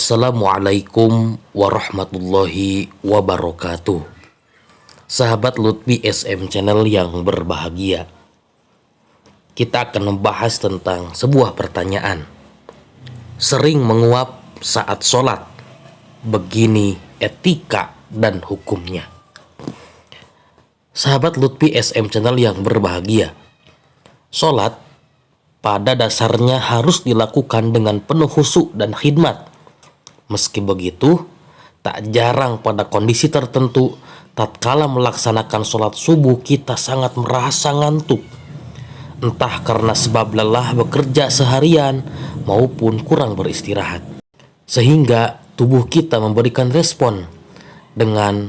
Assalamualaikum warahmatullahi wabarakatuh. Sahabat Lutfi SM Channel yang berbahagia, kita akan membahas tentang sebuah pertanyaan. Sering menguap saat sholat, begini etika dan hukumnya. Sahabat Lutfi SM Channel yang berbahagia, sholat pada dasarnya harus dilakukan dengan penuh khusyuk dan khidmat. Meski begitu, tak jarang pada kondisi tertentu, tatkala melaksanakan sholat subuh kita sangat merasa ngantuk. Entah karena sebab lelah bekerja seharian maupun kurang beristirahat. Sehingga tubuh kita memberikan respon dengan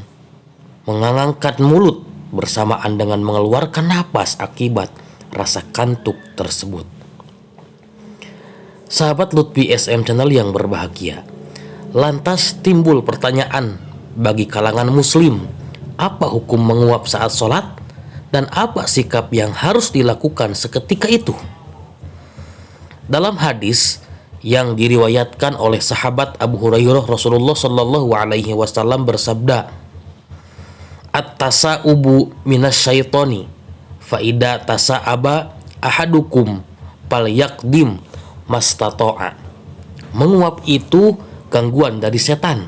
mengangkat mulut bersamaan dengan mengeluarkan napas akibat rasa kantuk tersebut. Sahabat Lutfi SM Channel yang berbahagia, lantas timbul pertanyaan bagi kalangan muslim, apa hukum menguap saat sholat dan apa sikap yang harus dilakukan seketika itu? Dalam hadis yang diriwayatkan oleh sahabat Abu Hurairah, Rasulullah Shallallahu Alaihi Wasallam bersabda, "At-tasa'ubu minasyaitoni, faida tasa'aba ahadukum pal yakdim mastato'a." Menguap itu gangguan dari setan.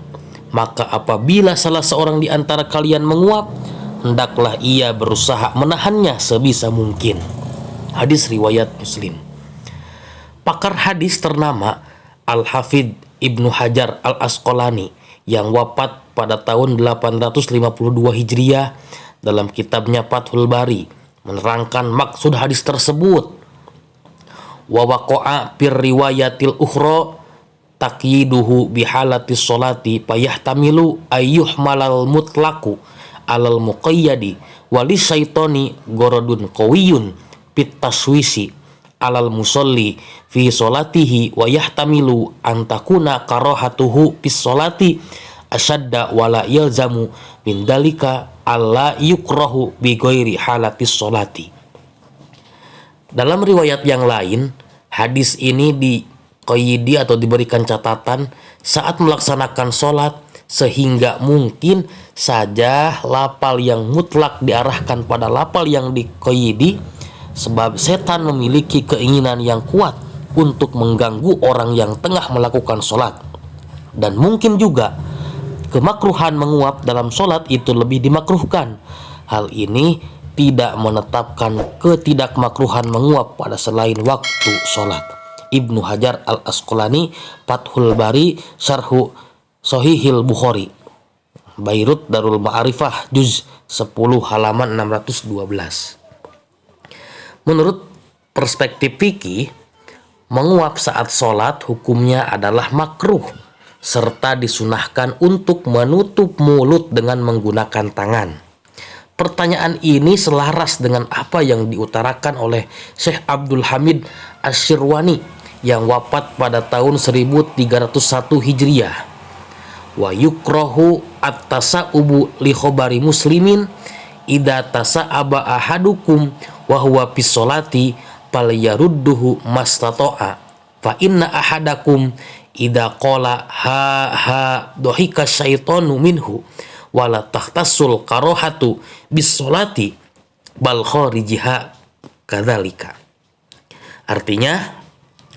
Maka apabila salah seorang di antara kalian menguap, hendaklah ia berusaha menahannya sebisa mungkin. Hadis riwayat Muslim. Pakar hadis ternama Al-Hafidh Ibnu Hajar Al-Asqalani yang wafat pada tahun 852 Hijriah dalam kitabnya Fathul Bari menerangkan maksud hadis tersebut. Wa waqa'a fir riwayatil ukhra taqyiduhu bihalatis sholati payahtamilu ayyuhmalal mutlaqu alal muqayyadi walis syaitoni gorodun qawiyun pit taswisi alal musolli fi sholatihi wa yahtamilu antakuna karohatuhu pis sholati asyadda wala yalzamu min dalika alla yukrahu bi ghairi halatis sholati. Dalam riwayat yang lain, hadis ini qayyidi atau diberikan catatan saat melaksanakan sholat, sehingga mungkin saja lafal yang mutlak diarahkan pada lafal yang diqayyidi, sebab setan memiliki keinginan yang kuat untuk mengganggu orang yang tengah melakukan sholat. Dan mungkin juga kemakruhan menguap dalam sholat itu lebih dimakruhkan. Hal ini tidak menetapkan ketidakmakruhan menguap pada selain waktu sholat. Ibnu Hajar Al-Asqalani, Fathul Bari, Syarhu Shahihil Bukhari, Bairut Darul Ma'arifah, Juz 10 halaman 612. Menurut perspektif fikih, menguap saat sholat hukumnya adalah makruh, serta disunahkan untuk menutup mulut dengan menggunakan tangan. Pertanyaan ini selaras dengan apa yang diutarakan oleh Syekh Abdul Hamid Asy-Syirwani yang wafat pada tahun 1301 Hijriah. Wa yukrahu at-tasa'ubu li khobari muslimin idza tasa'aba ahadukum wa huwa fis sholati falyarudduhu mastata'a fa inna ahadakum idza qala ha ha dhahika syaitanu minhu wala tahtasul karohatu bis sholati bal kharijiha kadzalika. Artinya,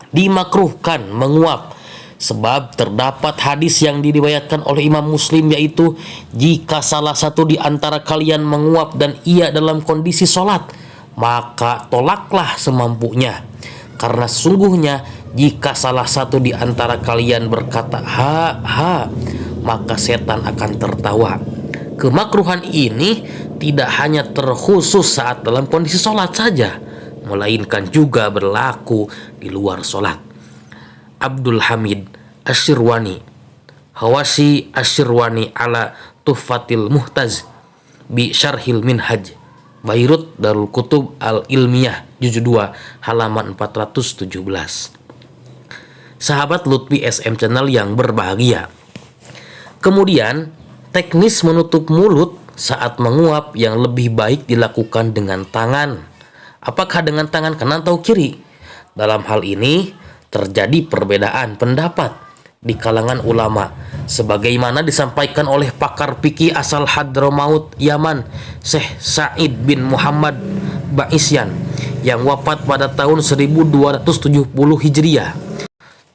dimakruhkan menguap sebab terdapat hadis yang diriwayatkan oleh Imam Muslim, yaitu jika salah satu di antara kalian menguap dan ia dalam kondisi sholat, maka tolaklah semampunya, karena sesungguhnya jika salah satu di antara kalian berkata ha ha, maka setan akan tertawa. Kemakruhan ini tidak hanya terkhusus saat dalam kondisi sholat saja, melainkan juga berlaku di luar sholat. Abdul Hamid Asy-Syirwani, Hawashi Asy-Syirwani ala Tuhfatil Muhtaz bi Syarhil Minhaj, Bairut Darul Kutub Al-Ilmiyah, Juz 2 halaman 417. Sahabat Lutfi SM Channel yang berbahagia, kemudian teknis menutup mulut saat menguap yang lebih baik dilakukan dengan tangan. Apakah dengan tangan kanan atau kiri? Dalam hal ini terjadi perbedaan pendapat. di kalangan ulama, sebagaimana disampaikan oleh pakar fikih asal Hadramaut Yaman, Syekh Sa'id bin Muhammad Ba'isyan, yang wafat pada tahun 1270 Hijriah,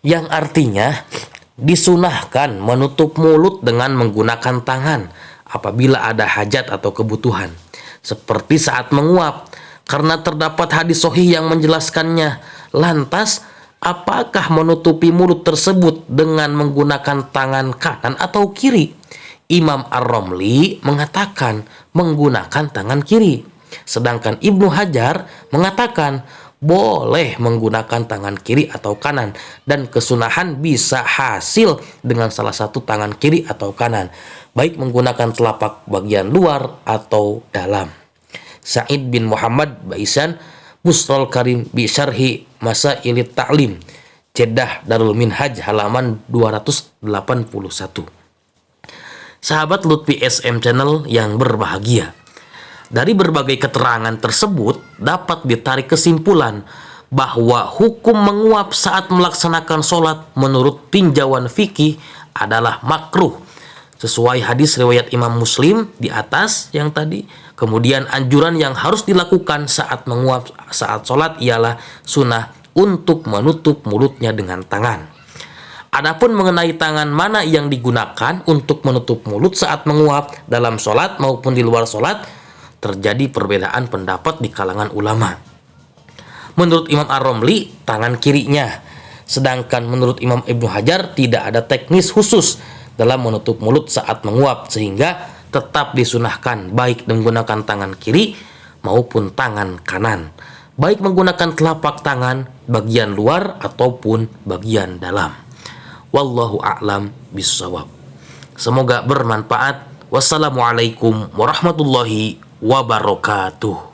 yang artinya disunahkan menutup mulut dengan menggunakan tangan apabila ada hajat atau kebutuhan, seperti saat menguap, karena terdapat hadis sahih yang menjelaskannya. Lantas, apakah menutupi mulut tersebut dengan menggunakan tangan kanan atau kiri? Imam Ar-Romli mengatakan menggunakan tangan kiri, sedangkan Ibnu Hajar mengatakan boleh menggunakan tangan kiri atau kanan, dan kesunahan bisa hasil dengan salah satu tangan kiri atau kanan, baik menggunakan telapak bagian luar atau dalam. Sa'id bin Muhammad Ba'isyan, Busrul Karim bi Syarhi Masailit Ta'lim, Jeddah Darul Minhaj, halaman 281. Sahabat Lutfi SM Channel yang berbahagia, dari berbagai keterangan tersebut dapat ditarik kesimpulan bahwa hukum menguap saat melaksanakan sholat menurut tinjauan fikih adalah makruh, sesuai hadis riwayat Imam Muslim di atas yang tadi. Kemudian anjuran yang harus dilakukan saat menguap saat sholat ialah sunnah untuk menutup mulutnya dengan tangan. Adapun mengenai tangan mana yang digunakan untuk menutup mulut saat menguap dalam sholat maupun di luar sholat, terjadi perbedaan pendapat di kalangan ulama. Menurut Imam Ar-Romli, tangan kirinya. Sedangkan menurut Imam Ibnu Hajar, tidak ada teknis khusus dalam menutup mulut saat menguap, sehingga tetap disunahkan baik menggunakan tangan kiri maupun tangan kanan, baik menggunakan telapak tangan bagian luar ataupun bagian dalam. Wallahu a'lam bishawab. Semoga bermanfaat. Wassalamualaikum warahmatullahi wabarakatuh.